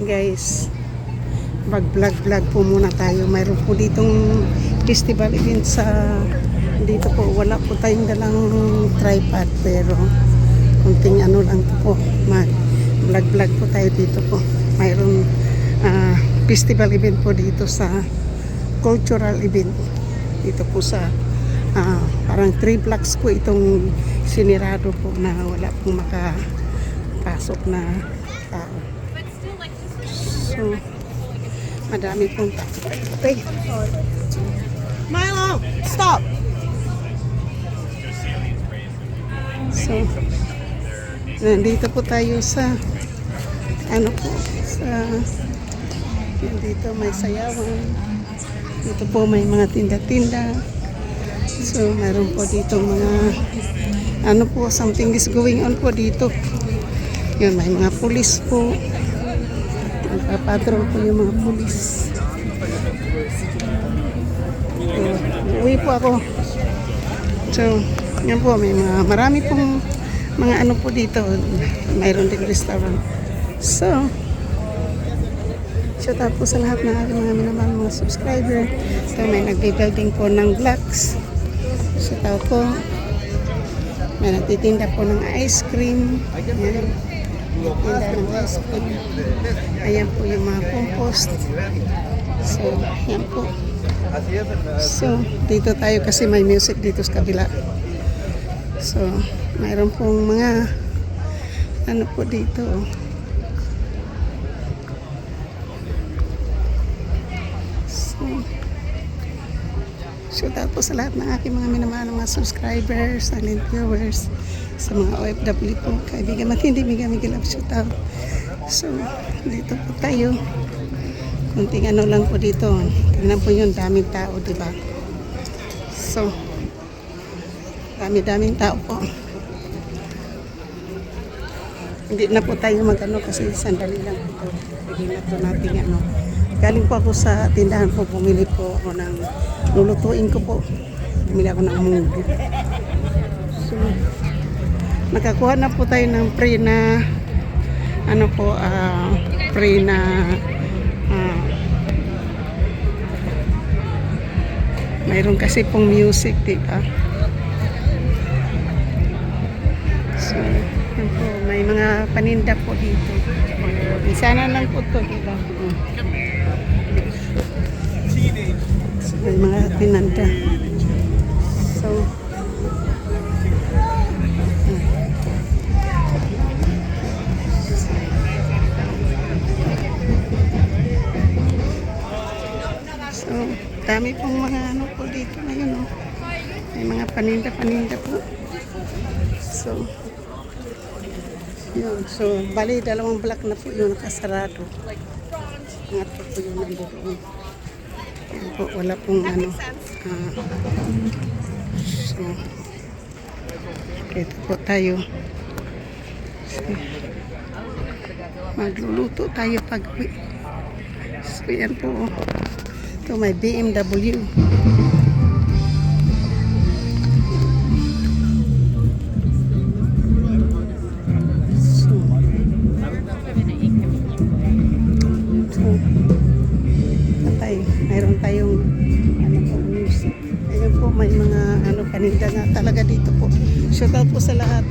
guys, mag-vlog po muna tayo. Mayroon po ditong festival event sa dito po. Wala po tayong dalang tripod, pero kunting ano lang po, mag-vlog po tayo dito po. Mayroon festival event po dito sa cultural event dito po sa parang 3 blocks po itong sinirado po na wala pong makapasok na tao. So madami pong tao. Okay. Milo, stop! So nandito po tayo sa ano po, sa dito may sayawan, dito po may mga tinda-tinda. So mayroon po dito mga ano po, something is going on po dito. Yun, may mga pulis po, nagpapatrol po yung mga pulis. So uwi po ako. So yan po, may mga marami pong mga ano po dito. Mayroon din restaurant. So shout out po sa lahat ng aking mga minamahal mga subscriber. So may nagbe-building po ng vlogs. Shout out po. May nagtitinda po ng ice cream. Ayan. Tinda ng ice cream. Ayan po yung mga compost. So yan po. So dito tayo kasi may music dito sa kabila. So mayroon pong mga ano po dito. Shout out po sa lahat ng aking mga minamahal mga subscribers, silent viewers, sa mga OFW po, kaibigan matindi, mega love, shout out. So dito po tayo, kunting ano lang po dito, tingnan po yun, daming tao, diba? So daming tao po. Hindi na po tayo magano kasi sandali lang po, hindi na po natin ano. Galing po ako sa tindahan po, bumili po ako ng lulutuin ko po. Bumili ako ng munggo. So, nakakuha na po tayo ng free na ano po, free na mayroon kasi pong music, diba? So, yan po, may mga paninda po dito. Sana lang po ito, diba? May mga tinanda. So dami pong mga ano po dito ngayon, oh. May mga paninda po. So yun, so bali 2 block na po yung nakasarado. Ingat po yung nandoon. Po, wala pong ano. So ito po tayo. So, magluluto tayo pag-uwi. So yan po. Ito may BMW. Mayroon tayong ano po, music. Ayun po, may mga ano paninda nga talaga dito po. Shout out po sa lahat.